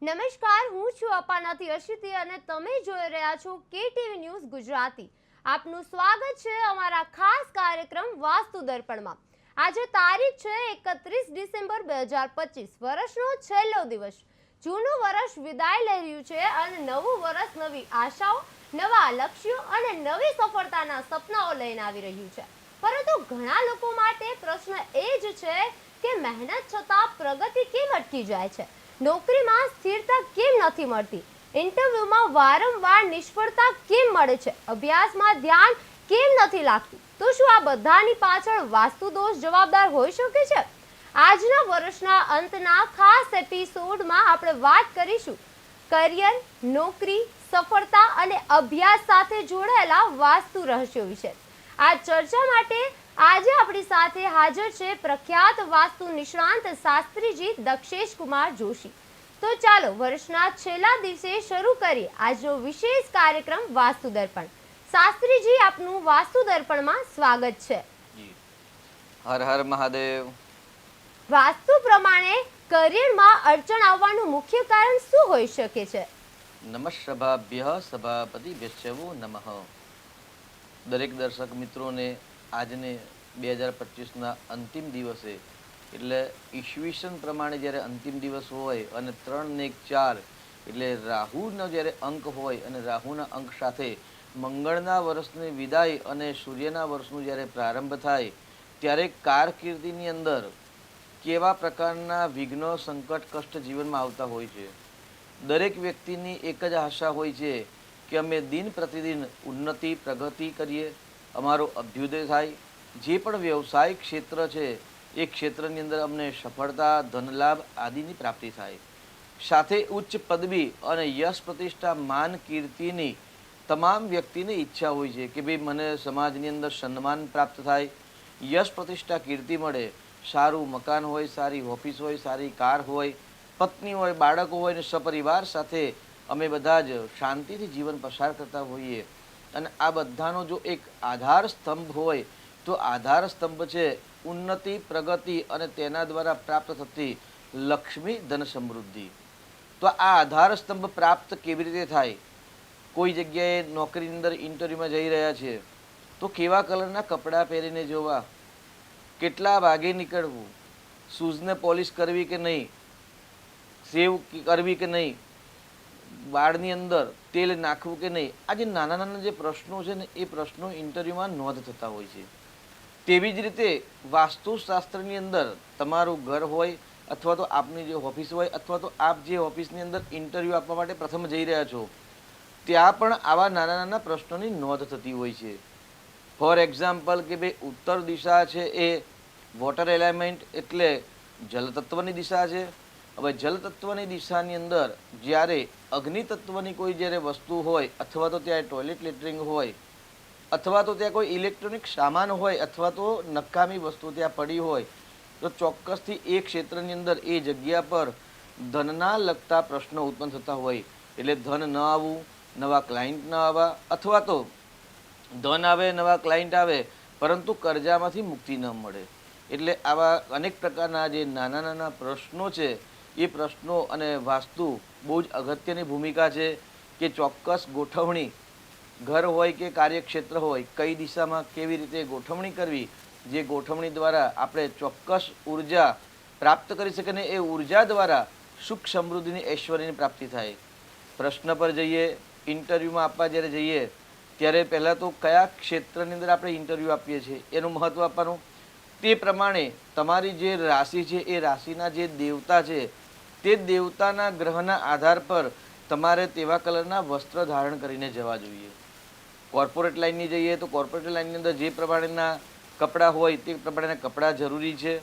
નમસ્કાર, હું છું અપાનાથી અશિતી અને તમે જોઈ રહ્યા છો કેટીવી ન્યૂઝ ગુજરાતી. આપનું સ્વાગત છે અમારા ખાસ કાર્યક્રમ વાસ્તુ દર્પણમાં. આજે તારીખ છે 31 ડિસેમ્બર 2025, વર્ષનો છેલ્લો દિવસ. જૂનું વર્ષ વિદાય લઈ રહ્યું છે અને નવું વર્ષ નવી આશાઓ, નવા લક્ષ્યો અને નવી સફળતાના સપનાઓ લઈને આવી રહ્યું છે. પરંતુ ઘણા લોકો માટે પ્રશ્ન એ જ છે કે મહેનત છતાં પ્રગતિ કેમ અટકી જાય છે, નોકરીમાં સ્થિરતા કેમ નથી મળતી, ઇન્ટરવ્યુમાં વારંવાર નિષ્ફળતા કેમ મળે છે, અભ્યાસમાં ધ્યાન કેમ નથી લાગતું. તો શું આ બધાની પાછળ વાસ્તુ દોષ જવાબદાર હોઈ શકે છે? આજના વર્ષના અંતના ખાસ એપિસોડમાં આપણે વાત કરીશું કરિયર, નોકરી, સફળતા અને અભ્યાસ સાથે જોડાયેલા વાસ્તુ રહસ્યો વિશે. આ ચર્ચા માટે આજે આપણી સાથે હાજર છે પ્રખ્યાત વાસ્તુ નિષ્ણાંત શાસ્ત્રીજી દક્ષેશ કુમાર જોશી. તો ચાલો વર્ષના છેલ્લા દિવસે શરૂ કરીએ આજનો વિશેષ કાર્યક્રમ વાસ્તુ દર્પણ. શાસ્ત્રીજી, આપનું વાસ્તુ દર્પણમાં સ્વાગત છે. હર હર મહાદેવ. વાસ્તુ પ્રમાણે કરિયરમાં અડચણ આવવાનું મુખ્ય કારણ શું હોઈ શકે છે? નમઃ સભાપતિભ્યશ્ચવો નમઃ. દરેક દર્શક મિત્રોને આજને 2025ના અંતિમ દિવસે, એટલે ઈસવીસન પ્રમાણે જ્યારે અંતિમ દિવસ હોય અને 3 ને 4 એટલે રાહુનો જ્યારે અંક હોય અને રાહુના અંક સાથે મંગળના વર્ષની વિદાય અને સૂર્યના વર્ષનું જ્યારે પ્રારંભ થાય ત્યારે કારકિર્દીની અંદર કેવા પ્રકારના વિઘ્નો, સંકટ, કષ્ટ જીવનમાં આવતા હોય છે. દરેક વ્યક્તિની એક જ આશા હોય છે કે અમે દિન પ્રતિદિન ઉન્નતિ, પ્રગતિ કરીએ, અમારો અભ્યુદય થાય. જે પણ વ્યવસાયિક ક્ષેત્ર છે એ ક્ષેત્રની અંદર અમને સફળતા, ધનલાભ આદિની પ્રાપ્તિ થાય. સાથે ઉચ્ચ પદવી અને યશ, પ્રતિષ્ઠા, માન, કીર્તિની તમામ વ્યક્તિની ઈચ્છા હોય છે કે ભાઈ મને સમાજની અંદર સન્માન પ્રાપ્ત થાય, યશ, પ્રતિષ્ઠા, કીર્તિ મળે, સારું મકાન હોય, સારી ઓફિસ હોય, સારી કાર હોય, પત્ની હોય, બાળકો હોય ને સપરિવાર સાથે અમે બધા જ શાંતિથી જીવન પસાર કરતા હોઈએ. અને આ બધાનો જો એક આધાર સ્તંભ હોય તો આધાર સ્તંભ છે ઉન્નતિ, પ્રગતિ અને તેના દ્વારા પ્રાપ્ત થતી લક્ષ્મી, ધન, સમૃદ્ધિ. તો આ આધાર સ્તંભ પ્રાપ્ત કેવી રીતે થાય? કોઈ જગ્યાએ નોકરીની અંદર ઇન્ટરવ્યુમાં જઈ રહ્યા છે તો કેવા કલરના કપડાં પહેરીને જોવા, કેટલા વાગે નીકળવું, શૂઝને પોલિશ કરવી કે નહીં, સેવ કરવી કે નહીં, વાળની અંદર તેલ નાખવું કે નહીં, આ જે નાના નાના જે પ્રશ્નો છે ને એ પ્રશ્નો ઇન્ટરવ્યુમાં નોંધ થતા હોય છે. તેવી જ રીતે વાસ્તુશાસ્ત્રની અંદર તમારું ઘર હોય અથવા તો આપની જે ઓફિસ હોય અથવા તો આપ જે ઓફિસની અંદર ઇન્ટરવ્યૂ આપવા માટે પ્રથમ જઈ રહ્યા છો ત્યાં પણ આવા નાના નાના પ્રશ્નોની નોંધ થતી હોય છે. ફોર એક્ઝામ્પલ કે ભાઈ ઉત્તર દિશા છે એ વોટર એલિમેન્ટ એટલે જલતત્વની દિશા છે. હવે જલતત્વની દિશાની અંદર જ્યારે અગ્નિ તત્વની કોઈ જ્યારે વસ્તુ હોય અથવા તો ત્યાં ટોયલેટ લેટરિંગ હોય અથવા તો ત્યાં કોઈ ઇલેક્ટ્રોનિક સામાન હોય અથવા તો નકામી વસ્તુ ત્યાં પડી હોય તો ચોક્કસથી એ ક્ષેત્રની અંદર એ જગ્યા પર ધનના લગતા પ્રશ્નો ઉત્પન્ન થતા હોય. એટલે ધન ન આવવું, નવા ક્લાયન્ટ ન આવવા, અથવા તો ધન આવે, નવા ક્લાયન્ટ આવે પરંતુ કર્જામાંથી મુક્તિ ન મળે. એટલે આવા અનેક પ્રકારના જે નાના નાના પ્રશ્નો છે એ પ્રશ્નો અને વાસ્તુ બહુ જ અગત્યની ભૂમિકા છે કે ચોક્કસ ગોઠવણી, ઘર હોય કે કાર્યક્ષેત્ર હોય, કઈ દિશામાં કેવી રીતે ગોઠવણી કરવી, જે ગોઠવણી દ્વારા આપણે ચોક્કસ ઉર્જા પ્રાપ્ત કરી શકીએ ને એ ઉર્જા દ્વારા સુખ, સમૃદ્ધિની, ઐશ્વર્યની પ્રાપ્તિ થાય. પ્રશ્ન પર જઈએ, ઇન્ટરવ્યૂમાં આપવા જ્યારે જઈએ ત્યારે પહેલાં તો કયા ક્ષેત્રની અંદર આપણે ઇન્ટરવ્યૂ આપીએ છીએ એનું મહત્ત્વ આપવાનું. તે પ્રમાણે તમારી જે રાશિ છે એ રાશિના જે દેવતા છે તે દેવતાના ગ્રહના આધાર પર તમારે તેવા કલરના વસ્ત્ર ધારણ કરીને જવા જોઈએ. કોર્પોરેટ લાઇનની જઈએ તો કોર્પોરેટ લાઇનની અંદર જે પ્રમાણેના કપડાં હોય તે પ્રમાણેના કપડાં જરૂરી છે.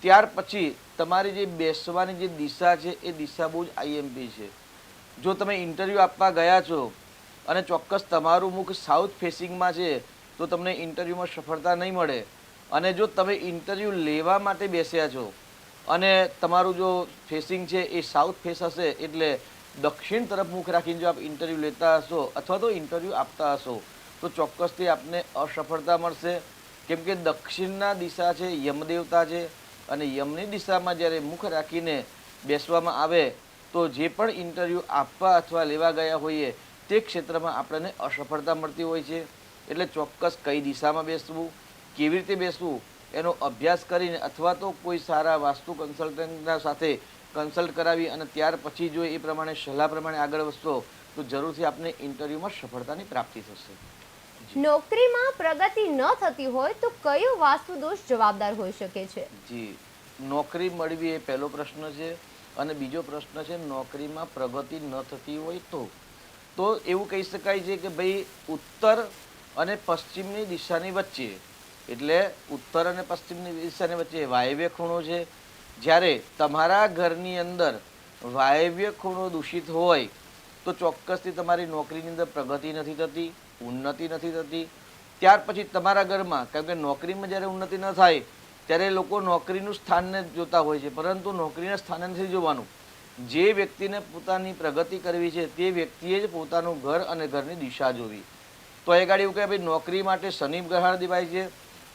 ત્યાર પછી તમારી જે બેસવાની જે દિશા છે એ દિશા બહુ જ આઈએમપી છે. જો તમે ઇન્ટરવ્યૂ આપવા ગયા છો અને ચોક્કસ તમારું મુખ સાઉથ ફેસિંગમાં છે તો તમને ઇન્ટરવ્યૂમાં સફળતા નહીં મળે. અને જો તમે ઇન્ટરવ્યૂ લેવા માટે બેસ્યા છો અને તમારું જો ફેસિંગ છે એ સાઉથ ફેસ હશે એટલે દક્ષિણ તરફ મુખ રાખીને જો આપ ઇન્ટરવ્યૂ લેતા હશો અથવા તો ઇન્ટરવ્યૂ આપતા હશો તો ચોક્કસથી આપને અસફળતા મળશે. કેમ કે દક્ષિણના દિશા છે યમદેવતા છે અને યમની દિશામાં જ્યારે મુખ રાખીને બેસવામાં આવે તો જે પણ ઇન્ટરવ્યૂ આપવા અથવા લેવા ગયા હોઈએ તે ક્ષેત્રમાં આપણને અસફળતા મળતી હોય છે. એટલે ચોક્કસ કઈ દિશામાં બેસવું, કેવી રીતે બેસવું એનો અભ્યાસ કરીને અથવા તો કોઈ સારા વાસ્તુ કન્સલ્ટન્ટના સાથે કન્સલ્ટ કરાવી અને ત્યાર પછી જો એ પ્રમાણે સલાહ પ્રમાણે આગળ વધશો તો જરૂરથી આપને ઇન્ટરવ્યૂમાં સફળતાની પ્રાપ્તિ થશે. નોકરીમાં પ્રગતિ ન થતી હોય તો કયો વાસ્તુ દોષ જવાબદાર હોઈ શકે છે? જી, નોકરી મળવી એ પહેલો પ્રશ્ન છે. અને બીજો પ્રશ્ન છે નોકરીમાં પ્રગતિ ન થતી હોય તો એવું કહી શકાય છે કે ભાઈ ઉત્તર અને પશ્ચિમની દિશાની વચ્ચે, એટલે ઉત્તર અને પશ્ચિમની દિશાની વચ્ચે વાયવ્ય ખૂણો છે. જ્યારે તમારા ઘરની અંદર વાયવ્ય ખૂણો દૂષિત હોય તો ચોક્કસથી તમારી નોકરીની અંદર પ્રગતિ નથી થતી, ઉન્નતિ નથી થતી. ત્યાર પછી તમારા ઘરમાં, કારણ કે નોકરીમાં જ્યારે ઉન્નતિ ન થાય ત્યારે લોકો નોકરીનું સ્થાનને જોતા હોય છે, પરંતુ નોકરીના સ્થાને નથી જોવાનું. જે વ્યક્તિને પોતાની પ્રગતિ કરવી છે તે વ્યક્તિએ જ પોતાનું ઘર અને ઘરની દિશા જોવી. તો એ ગાડી એવું કહે ભાઈ નોકરી માટે શનિ ગ્રહ દિવાય છે,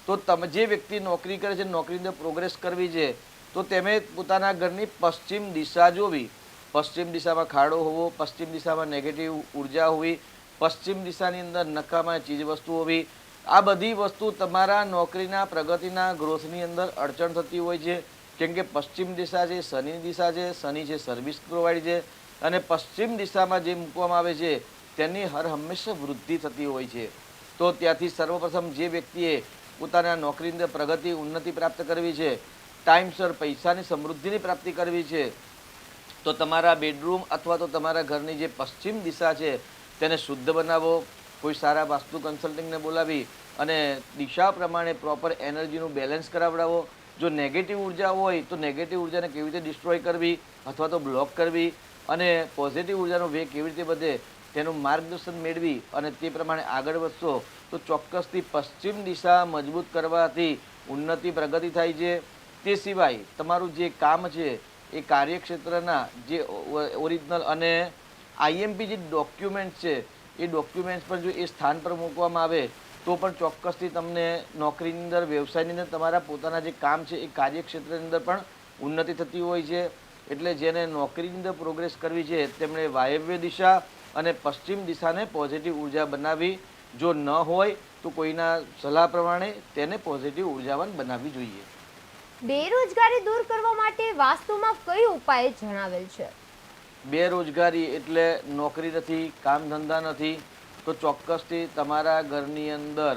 તો તમે જે વ્યક્તિ નોકરી કરે છે, નોકરીની અંદર પ્રોગ્રેસ કરવી છે, તો તમે પોતાના ઘરની પશ્ચિમ દિશા જોવી. પશ્ચિમ દિશામાં ખાડો હોવો, પશ્ચિમ દિશામાં નેગેટિવ ઉર્જા હોવી, પશ્ચિમ દિશાની અંદર નકામા ચીજ વસ્તુ હોવી, આ બધી વસ્તુ તમારા નોકરીના પ્રગતિના ગ્રોથની અંદર અડચણ થતી હોય છે. કેમ કે પશ્ચિમ દિશા છે શનિની દિશા છે, શનિ છે સર્વિસ પ્રોવાઈડ છે, અને પશ્ચિમ દિશામાં જે મૂકવામાં આવે છે તેની હર હંમેશા વૃદ્ધિ થતી હોય છે. તો ત્યાંથી સર્વપ્રથમ જે વ્યક્તિએ પોતાના નોકરીની અંદર પ્રગતિ ઉન્નતિ પ્રાપ્ત કરવી છે, ટાઈમસર પૈસાની સમૃદ્ધિની પ્રાપ્તિ કરવી છે, તો તમારા બેડરૂમ અથવા તો તમારા ઘરની જે પશ્ચિમ દિશા છે તેને શુદ્ધ બનાવો. કોઈ સારા વાસ્તુ કન્સલ્ટિંગને બોલાવી અને દિશા પ્રમાણે પ્રોપર એનર્જીનું બેલેન્સ કરાવડાવો. જો નેગેટિવ ઉર્જા હોય તો નેગેટિવ ઉર્જાને કેવી રીતે ડિસ્ટ્રોય કરવી અથવા તો બ્લોક કરવી અને પોઝિટિવ ઉર્જાનો વેગ કેવી રીતે વધે તેનું માર્ગદર્શન મેળવી અને તે પ્રમાણે આગળ વધશો તો ચોક્કસથી પશ્ચિમ દિશા મજબૂત કરવાથી ઉન્નતિ પ્રગતિ થાય છે. તે સિવાય તમારું જે કામ છે એ કાર્યક્ષેત્રના જે ઓરિજિનલ અને આઈએમપી જે ડોક્યુમેન્ટ છે એ ડોક્યુમેન્ટ્સ પણ જો એ સ્થાન પર મૂકવામાં આવે તો પણ ચોક્કસથી તમને નોકરીની અંદર, વ્યવસાયની અંદર તમારા પોતાના જે કામ છે એ કાર્યક્ષેત્રની અંદર પણ ઉન્નતિ થતી હોય છે. એટલે જેને નોકરીની અંદર પ્રોગ્રેસ કરવી છે તેમણે વાયવ્ય દિશા અને પશ્ચિમ દિશાને પોઝિટિવ ઉર્જા બનાવવી. જો ન હોય તો કોઈના સલાહ પ્રમાણે તેને પોઝિટિવ ઉર્જાવાન બનાવવી જોઈએ. બેરોજગારી દૂર કરવા માટે વાસ્તુમાં કયો ઉપાય જણાવેલ છે? બેરોજગારી એટલે નોકરી નથી, કામ ધંધા નથી, તો ચોક્કસથી તમારા ઘરની અંદર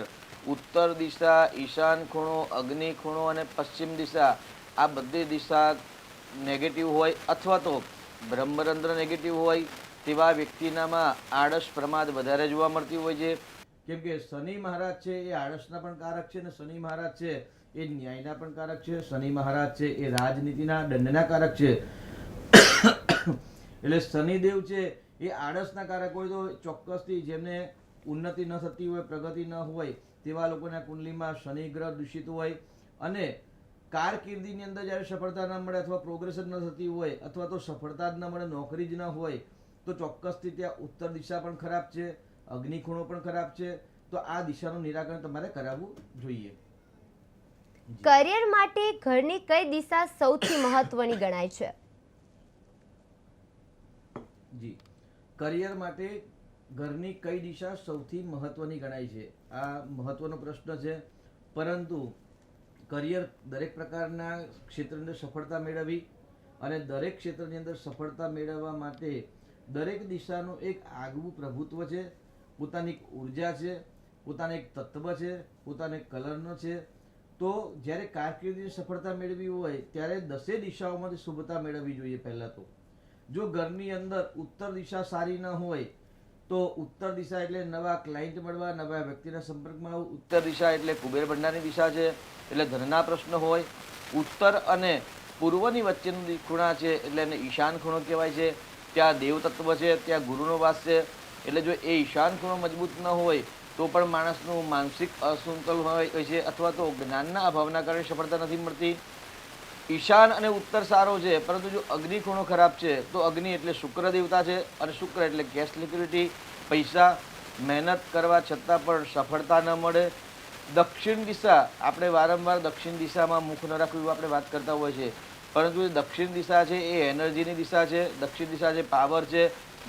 ઉત્તર દિશા, ઈશાન ખૂણો, અગ્નિ ખૂણો અને પશ્ચિમ દિશા આ બધી દિશા નેગેટિવ હોય અથવા તો બ્રહ્મરંધ્ર નેગેટિવ હોય તેવા વ્યક્તિનામાં આળસ પ્રમાદ વધારે જોવા મળતી હોય છે. કેમ કે શનિ મહારાજ છે એ આળસના પણ કારક છે અને શનિ મહારાજ છે એ ન્યાયના પણ કારક છે. શનિ મહારાજ છે એ રાજનીતિના દંડના કારક છે. એટલે શનિદેવ છે એ આળસના કારક હોય તો ચોક્કસથી જેમને ઉન્નતિ ન થતી હોય, પ્રગતિ ન હોય તેવા લોકોના કુંડલીમાં શનિ ગ્રહ દૂષિત હોય અને કારકિર્દીની અંદર જ્યારે સફળતા ન મળે અથવા પ્રોગ્રેસ ન થતી હોય અથવા તો સફળતા જ ન મળે, નોકરી જ ન હોય તો ચોક્કસથી ત્યાં ઉત્તર દિશા પણ ખરાબ છે, અગ્નિ ખૂણો પણ ખરાબ છે. તો આ દિશાનું નિરાકરણ તમારે કરાવવું જોઈએ. કરિયર માટે ઘરની કઈ દિશા સૌથી મહત્વની ગણાય છે? જી, કરિયર માટે ઘરની કઈ દિશા સૌથી મહત્વની ગણાય છે? આ મહત્વનો પ્રશ્ન છે. પરંતુ કરિયર દરેક પ્રકારના ક્ષેત્રની અંદર સફળતા મેળવવી અને દરેક ક્ષેત્રની અંદર સફળતા મેળવવા માટે દરેક દિશાનું એક આગવું પ્રભુત્વ છે, પોતાની એક ઉર્જા છે, પોતાનું એક તત્વ છે, પોતાનો એક કલરનો છે. તો જ્યારે કારકિર્દીની સફળતા મેળવી હોય ત્યારે 10 દિશાઓમાંથી શુભતા મેળવવી જોઈએ. પહેલાં તો જો ઘરની અંદર ઉત્તર દિશા સારી ન હોય તો ઉત્તર દિશા એટલે નવા ક્લાયન્ટ મળવા, નવા વ્યક્તિના સંપર્કમાં આવવું. ઉત્તર દિશા એટલે કુબેર ભંડારની દિશા છે, એટલે ધનના પ્રશ્ન હોય. ઉત્તર અને પૂર્વની વચ્ચેનું ખૂણા છે એટલે એને ઈશાન ખૂણો કહેવાય છે. ત્યાં દેવ તત્વ છે, ત્યાં ગુરુનો વાસ છે. એટલે જો એ ઈશાન ખૂણો મજબૂત ન હોય તો પણ માણસનું માનસિક અસંતુલન હોય છે અથવા તો જ્ઞાનના અભાવના કારણે સફળતા નથી મળતી. ઈશાન અને ઉત્તર સારો છે, પરંતુ જો અગ્નિ ખૂણો ખરાબ છે તો અગ્નિ એટલે શુક્ર દેવતા છે અને શુક્ર એટલે કેશ લિક્વિડિટી, પૈસા, મહેનત કરવા છતાં પણ સફળતા ન મળે. દક્ષિણ દિશા, આપણે વારંવાર દક્ષિણ દિશામાં મુખ ન રાખવું આપણે વાત કરતા હોય છે, પરંતુ જે દક્ષિણ દિશા છે એ એનર્જીની દિશા છે, દક્ષિણ દિશા છે પાવર છે,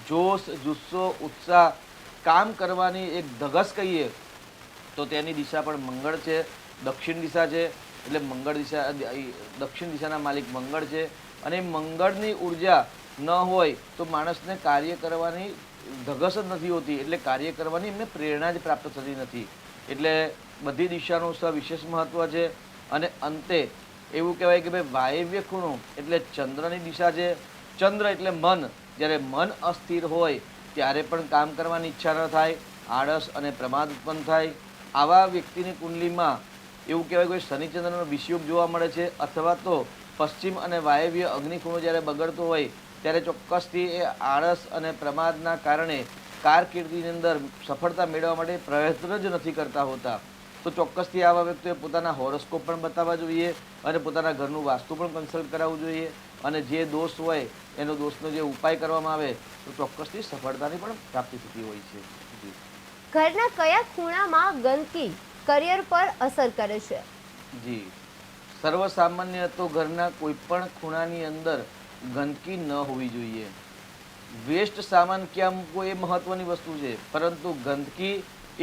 જોશ, જુસ્સો, ઉત્સાહ, કામ કરવાની એક ધગશ કહીએ તો તેની દિશા પણ મંગળ છે, દક્ષિણ દિશા છે. એટલે મંગળ દિશા, દક્ષિણ દિશાના માલિક મંગળ છે. અને મંગળની ઉર્જા ન હોય તો માણસને કાર્ય કરવાની ધગશ જ નથી હોતી, એટલે કાર્ય કરવાની એમને પ્રેરણા જ પ્રાપ્ત થતી નથી. એટલે બધી દિશાનું સવિશેષ મહત્વ છે. અને અંતે એવું કહેવાય કે ભાઈ વાયવ્ય ખૂણો એટલે ચંદ્રની દિશા છે. ચંદ્ર એટલે મન. જ્યારે મન અસ્થિર હોય ત્યારે પણ કામ કરવાની ઈચ્છા ન થાય, આળસ અને પ્રમાદ ઉત્પન્ન થાય. આવા વ્યક્તિની કુંડલીમાં એવું કહેવાય કે શનિચંદ્રનો વિષયોગ જોવા મળે છે. અથવા તો પશ્ચિમ અને વાયવ્ય અગ્નિખૂણો જ્યારે બગડતો હોય ત્યારે ચોક્કસથી એ આળસ અને પ્રમાદના કારણે કારકિર્દીની અંદર સફળતા મેળવવા માટે પ્રયત્ન જ નથી કરતા હોતા. તો ચોક્કસથી આવા વ્યક્તિઓએ પોતાના હોરોસ્કોપ પણ બતાવવા જોઈએ અને પોતાના ઘરનું વાસ્તુ પણ કન્સલ્ટ કરાવવું જોઈએ. અને જે દોષ હોય એનો દોષનો જે ઉપાય કરવામાં આવે તો ચોક્કસથી સફળતાની પણ પ્રાપ્તિ થતી હોય છે. જી. ઘરના કયા ખૂણામાં ગંદકી કરિયર પર અસર કરે છે? જી, સર્વસામાન્ય તો ઘરના કોઈ પણ ખૂણાની અંદર ગંદકી ન હોવી જોઈએ. વેસ્ટ સામાન ક્યાં મૂકવો એ મહત્વની વસ્તુ છે, પરંતુ ગંદકી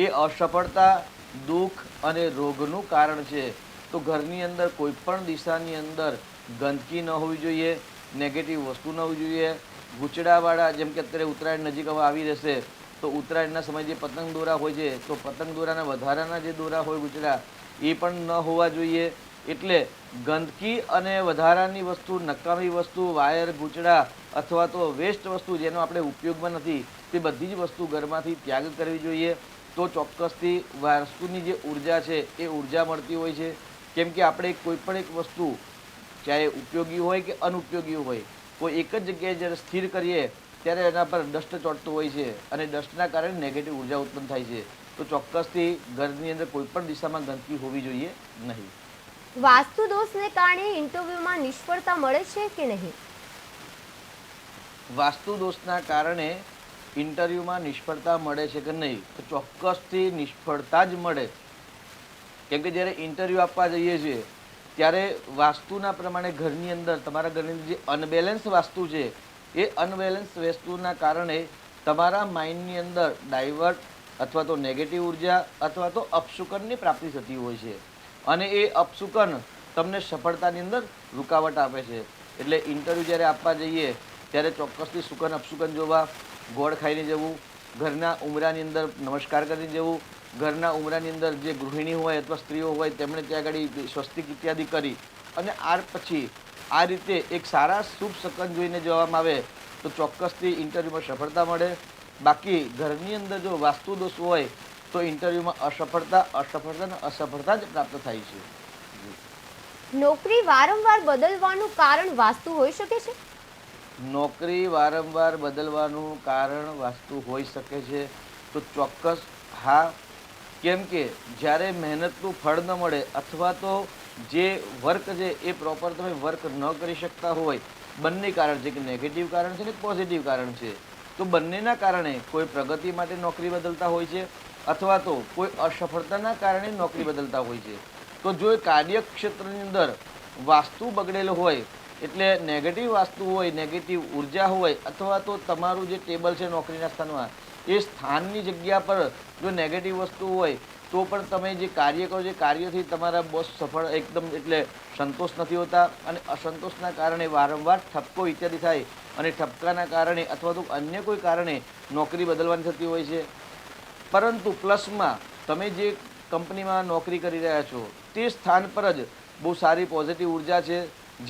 એ અસફળતા, દુઃખ અને રોગનું કારણ છે. તો ઘરની અંદર કોઈ પણ દિશાની અંદર ગંદકી ન હોવી જોઈએ, નેગેટિવ વસ્તુ ન હોવી જોઈએ. ગૂંચડાવાળા, જેમ કે અત્યારે ઉત્તરાયણ નજીક હવે આવી રહેશે તો ઉત્તરાયણના સમયે જે પતંગ દોરા હોય છે તો પતંગ દોરાના વધારાના જે દોરા હોય ગૂંચડા એ પણ ન હોવા જોઈએ. એટલે ગંદકી અને વધારાની વસ્તુ, નકામી વસ્તુ, વાયર, ગૂંચડા અથવા તો વેસ્ટ વસ્તુ જેનો આપણે ઉપયોગમાં નથી તે બધી જ વસ્તુ ઘરમાંથી ત્યાગ કરવી જોઈએ. તો ચોક્કસથી વાસ્તુની જે ઉર્જા છે એ ઉર્જા મળતી હોય છે. કેમ કે આપણે કોઈ પણ એક વસ્તુ ચાહે ઉપયોગી હોય કે અનુપયોગી હોય, કોઈ એક જ જગ્યાએ જ્યારે સ્થિર કરીએ ત્યારે એના પર ડસ્ટ ચોંટતું હોય છે અને ડસ્ટના કારણે નેગેટિવ ઉર્જા ઉત્પન્ન થાય છે. તો ચોક્કસથી ઘરની અંદર કોઈ પણ દિશામાં ગંદકી હોવી જોઈએ નહીં. વાસ્તુ દોષને કારણે ઇન્ટરવ્યુમાં નિષ્ફળતા મળે છે કે નહીં? વાસ્તુ દોષના કારણે ઇન્ટરવ્યુમાં નિષ્ફળતા મળે છે કે નહીં? તો ચોક્કસથી નિષ્ફળતા જ મળે. કેમ કે જ્યારે ઇન્ટરવ્યૂ આપવા જઈએ છીએ ત્યારે વાસ્તુના પ્રમાણે ઘરની અંદર તમારા ઘરની અંદર જે અનબેલેન્સ વાસ્તુ છે એ અનબેલેન્સ વસ્તુના કારણે તમારા માઇન્ડની અંદર ડાયવર્ટ અથવા તો નેગેટિવ ઉર્જા અથવા તો અપશુકનની પ્રાપ્તિ થતી હોય છે. અને એ અપશુકન તમને સફળતાની અંદર રૂકાવટ આપે છે. એટલે ઇન્ટરવ્યૂ જ્યારે આપવા જઈએ ત્યારે ચોક્કસથી શુકન અપશુકન જોવા, ગોળ ખાઈને જવું, ઘરના ઉમરાની અંદર નમસ્કાર કરીને જવું, ઘરના ઉમરાની અંદર જે ગૃહિણી હોય અથવા સ્ત્રીઓ હોય તેમણે ત્યાં આગળ સ્વસ્તિક ઇત્યાદિ કરી અને આ પછી આ રીતે એક સારા શુભ શકન જોઈને જવામાં આવે તો ચોક્કસથી ઇન્ટરવ્યૂમાં સફળતા મળે. બાકી ઘરની અંદર જો વાસ્તુ દોષ હોય તો ઇન્ટરવ્યૂમાં અસફળતા અને અસફળતા જ પ્રાપ્ત થાય છે. નોકરી વારંવાર બદલવાનું કારણ વાસ્તુ હોઈ શકે છે? નોકરી વારંવાર બદલવાનું કારણ વાસ્તુ હોઈ શકે છે. તો ચોક્કસ હા. કેમ કે જ્યારે મહેનતનું ફળ ન મળે અથવા તો જે વર્ક છે એ પ્રોપર તમે વર્ક ન કરી શકતા હોય, બંને કારણ છે કે નેગેટિવ કારણ છે ને પોઝિટિવ કારણ છે. તો બંનેના કારણે કોઈ પ્રગતિ માટે નોકરી બદલતા હોય છે અથવા તો કોઈ અસફળતાના કારણે નોકરી બદલતા હોય છે. તો જો એ કાર્યક્ષેત્રની અંદર વાસ્તુ બગડેલો હોય એટલે નેગેટિવ વાસ્તુ હોય, નેગેટિવ ઉર્જા હોય અથવા તો તમારું જે ટેબલ છે નોકરીના સ્થાનમાં એ સ્થાનની જગ્યા પર જો નેગેટિવ વસ્તુ હોય તો પણ તમે જે કાર્ય કરો છો કાર્યથી તમારા બોસ સફળ એકદમ એટલે સંતોષ નથી હોતા અને અસંતોષના કારણે વારંવાર ઠપકો ઇત્યાદિ થાય અને ઠપકાના કારણે અથવા તો અન્ય કોઈ કારણે નોકરી બદલવાની થતી હોય છે. પરંતુ પ્લસમાં તમે જે કંપનીમાં નોકરી કરી રહ્યા છો તે સ્થાન પર જ બહુ સારી પોઝિટિવ ઉર્જા છે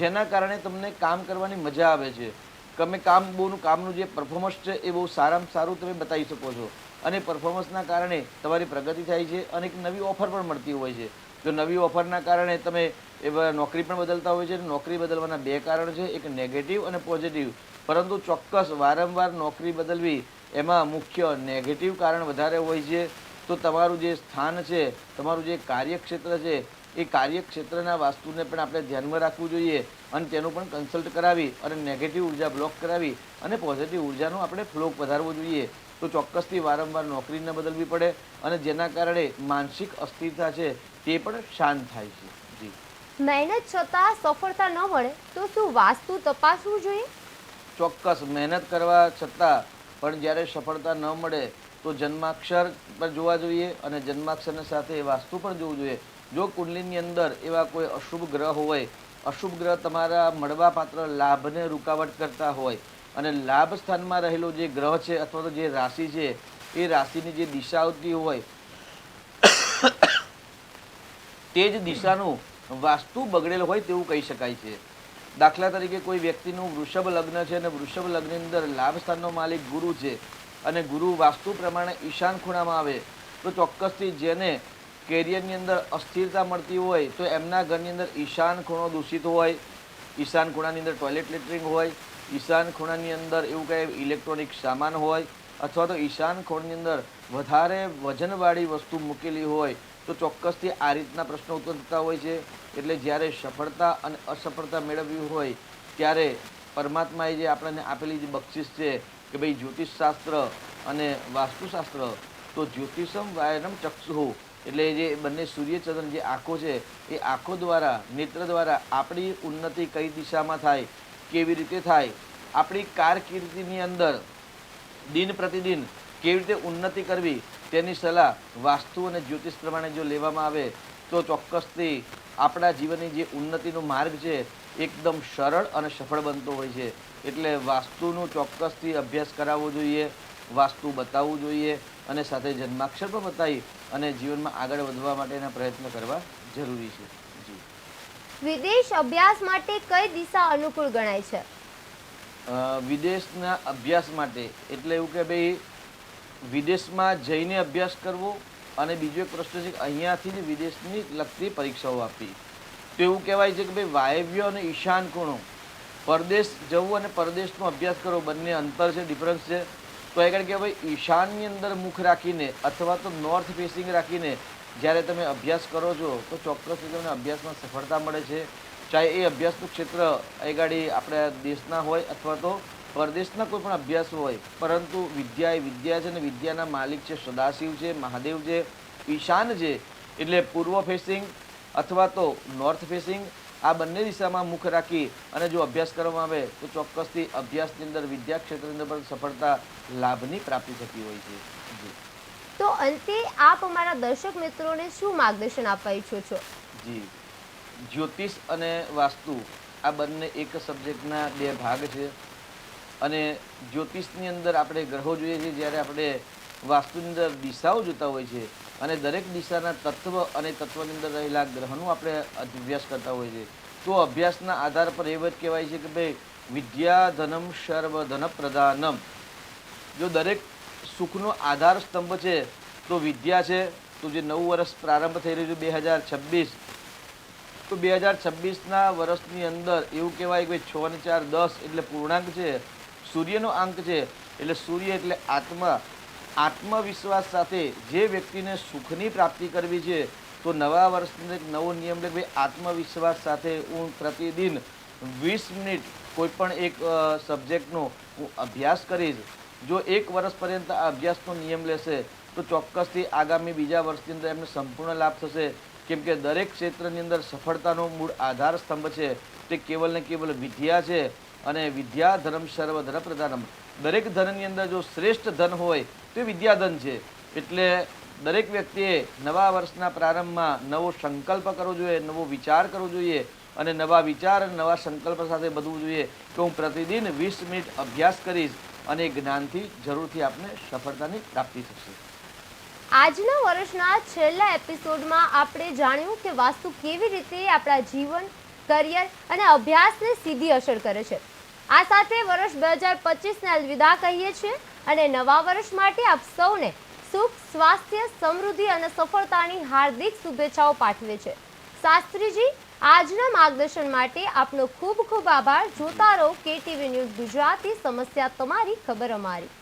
જેના કારણે તમને કામ કરવાની મજા આવે છે. તમે કામનું જે પરફોર્મન્સ છે એ બહુ સારામાં સારું તમે બતાવી શકો છો અને પરફોર્મન્સના કારણે તમારી પ્રગતિ થાય છે અને એક નવી ઓફર પણ મળતી હોય છે. જો નવી ઓફરના કારણે તમે એ નોકરી પણ બદલતા હોય છે. નોકરી બદલવાના બે કારણ છે, એક નેગેટિવ અને પોઝિટિવ. પરંતુ ચોક્કસ વારંવાર નોકરી બદલવી એમાં મુખ્ય નેગેટિવ કારણ વધારે હોય છે. તો તમારું જે સ્થાન છે, તમારું જે કાર્યક્ષેત્ર છે એ કાર્યક્ષેત્રના વાસ્તુને પણ આપણે ધ્યાનમાં રાખવું જોઈએ અને તેનું પણ કન્સલ્ટ કરાવી અને નેગેટિવ ઉર્જા બ્લોક કરાવી અને પોઝિટિવ ઉર્જાનો આપણે ફ્લો વધારવો જોઈએ. તો ચોક્કસથી વારંવાર નોકરી ન બદલવી પડે અને જેના કારણે માનસિક અસ્થિરતા છે તે પણ શાંત થાય છે. જી. મહેનત છતાં સફળતા ન મળે તો શું વાસ્તુ તપાસવું જોઈએ? ચોક્કસ મહેનત કરવા છતાં પણ જ્યારે સફળતા ન મળે તો જન્માક્ષર પર જોવા જોઈએ અને જન્માક્ષરની સાથે વાસ્તુ પણ જોવું જોઈએ. જો કુંડલીની અંદર એવા કોઈ અશુભ ગ્રહ હોય, અશુભ ગ્રહ તમારા મળવાપાત્ર લાભને રૂકાવટ કરતા હોય અને લાભ સ્થાનમાં રહેલો જે ગ્રહ છે અથવા તો જે રાશિ છે એ રાશિની જે દિશા આવતી હોય તે જ દિશાનું વાસ્તુ બગડેલ હોય તેવું કહી શકાય છે. દાખલા તરીકે કોઈ વ્યક્તિનું વૃષભ લગ્ન છે અને વૃષભ લગ્નની અંદર લાભ સ્થાનનો માલિક ગુરુ છે અને ગુરુ વાસ્તુ પ્રમાણે ઈશાન ખૂણામાં આવે તો ચોક્કસથી જેને કેરિયરની અંદર અસ્થિરતા મળતી હોય તો એમના ઘરની અંદર ઈશાન ખૂણો દૂષિત હોય, ઈશાન ખૂણાની અંદર ટોયલેટ લેટરિંગ હોય, ઈશાન ખૂણાની અંદર એવું કંઈ ઇલેક્ટ્રોનિક સામાન હોય અથવા તો ઈશાન ખૂણાની અંદર વધારે વજનવાળી વસ્તુ મૂકેલી હોય તો ચોક્કસથી આ રીતના પ્રશ્નો ઉત્પન્ન થતા હોય છે. એટલે જ્યારે સફળતા અને અસફળતા મેળવવી હોય ત્યારે પરમાત્માએ જે આપણને આપેલી જે બક્ષિસ છે કે ભાઈ જ્યોતિષશાસ્ત્ર અને વાસ્તુશાસ્ત્ર, તો જ્યોતિષમ વાયનમ ચક્ષુ એટલે જે બંને સૂર્યચંદ્ર જે આંખો છે એ આંખો દ્વારા, નેત્ર દ્વારા આપણી ઉન્નતિ કઈ દિશામાં થાય, કેવી રીતે થાય, આપણી કારકિર્દીની અંદર દિન પ્રતિદિન કેવી રીતે ઉન્નતિ કરવી તેની સલાહ વાસ્તુ અને જ્યોતિષ પ્રમાણે જો લેવામાં આવે તો ચોક્કસથી આપણા જીવનની જે ઉન્નતિનો માર્ગ છે એકદમ સરળ અને સફળ બનતો હોય છે. એટલે વાસ્તુનું ચોક્કસથી અભ્યાસ કરાવવો જોઈએ, વાસ્તુ બતાવવું જોઈએ અને સાથે જન્માક્ષર પણ બતાવી અને જીવનમાં આગળ વધવા માટેના પ્રયત્ન કરવા જરૂરી છે. જી. વિદેશ અભ્યાસ માટે કઈ દિશા અનુકૂળ ગણાય છે? વિદેશના અભ્યાસ માટે એટલે એવું કે ભાઈ વિદેશમાં જઈને અભ્યાસ કરવો અને બીજો એક પ્રશ્ન છે કે અહીંયાથી જ વિદેશની લગતી પરીક્ષાઓ આપવી. તો એવું કહેવાય છે કે ભાઈ વાયવ્ય અને ઈશાન ખૂણો, પરદેશ જવું અને પરદેશનો અભ્યાસ કરવો બંને અંતર છે, ડિફરન્સ છે. તો આગળ કે ભાઈ ઈશાનની અંદર મુખ રાખીને અથવા તો નોર્થ ફેસિંગ રાખીને જ્યારે તમે અભ્યાસ કરો છો તો ચોક્કસથી તમને અભ્યાસમાં સફળતા મળે છે. ચાહે એ અભ્યાસનું ક્ષેત્ર આગળ આપણા દેશના હોય અથવા તો પરદેશના કોઈ પણ અભ્યાસ હોય, પરંતુ વિદ્યા એ વિદ્યા છે અને વિદ્યાના માલિક છે સદાશિવ છે, મહાદેવ છે, ઈશાન છે. એટલે પૂર્વ ફેસિંગ અથવા તો નોર્થ ફેસિંગ આ બંને દિશામાં મુખ રાખી અને જો અભ્યાસ કરવામાં આવે તો ચોક્કસથી અભ્યાસની અંદર વિદ્યા ક્ષેત્રની અંદર પણ સફળતા લાભની પ્રાપ્તિ થતી હોય છે. જી. તો અંતે આપ અમારા દર્શક મિત્રોને શું માર્ગદર્શન આપવા ઈચ્છો છો? જી, જ્યોતિષ અને વાસ્તુ આ બંને એક સબ્જેક્ટના બે ભાગ છે અને જ્યોતિષની અંદર આપણે ગ્રહો જોઈએ છીએ, જ્યારે આપણે વાસ્તુની અંદર દિશાઓ જોતા હોય છે અને દરેક દિશાના તત્વ અને તત્વની અંદર રહેલા ગ્રહનું આપણે અભ્યાસ કરતા હોય છે. તો અભ્યાસના આધાર પર એવું જ કહેવાય છે કે ભાઈ વિદ્યા ધનમ સર્વ ધન પ્રધાનમ. જો દરેક સુખનો આધાર સ્તંભ છે તો વિદ્યા છે. તો જે નવું વર્ષ પ્રારંભ થઈ રહ્યું છે 2026, તો 2026ના વર્ષની અંદર એવું કહેવાય કે 6 અને 4 10 એટલે પૂર્ણાંક છે, સૂર્યનો અંક છે. એટલે સૂર્ય એટલે આત્મા. આત્મવિશ્વાસ સાથે જે વ્યક્તિને સુખની પ્રાપ્તિ કરવી છે તો નવા વર્ષનો એક નવો નિયમ એટલે ભાઈ આત્મવિશ્વાસ સાથે હું પ્રતિદિન 20 મિનિટ કોઈ પણ એક સબ્જેક્ટનો હું અભ્યાસ કરીશ. જો એક વર્ષ પર્યંત આ અભ્યાસનો નિયમ લેશે તો ચોક્કસથી આગામી બીજા વર્ષની અંદર એમને સંપૂર્ણ લાભ થશે. કેમ કે દરેક ક્ષેત્રની અંદર સફળતાનો મૂળ આધાર સ્તંભ છે તે કેવલ ને કેવલ વિદ્યા છે અને વિદ્યા ધર્મ સર્વ ધન પ્રધાનમ. દરેક ધનની અંદર જો શ્રેષ્ઠ ધન હોય તો વિદ્યા ધન છે. એટલે દરેક વ્યક્તિએ નવા વર્ષના પ્રારંભમાં નવો સંકલ્પ કરવો જોઈએ, નવો વિચાર કરવો જોઈએ અને નવા વિચાર અને નવા સંકલ્પ સાથે બધવું જોઈએ કે હું પ્રતિદિન 20 મિનિટ અભ્યાસ કરીશ અને જ્ઞાનથી જરૂરથી આપને સફળતાની પ્રાપ્તિ થશે. આજના વર્ષના છેલ્લા એપિસોડમાં આપણે જાણ્યું કે વાસ્તુ કેવી રીતે આપણા જીવન, કરિયર અને અભ્યાસને સીધી અસર કરે છે. આ સાથે વર્ષ 2025ને અલવિદા કહીએ છીએ અને નવા વર્ષ માટે આપ સૌને સુખ, સ્વાસ્થ્ય, સમૃદ્ધિ અને સફળતાની હાર્દિક શુભેચ્છાઓ પાઠવે છે. શાસ્ત્રીજી, આજના માર્ગદર્શન માટે આપનો ખૂબ ખૂબ આભાર. જોતા રહો KTV ન્યૂઝ ગુજરાતી, સમસ્યા તમારી, ખબર અમારી.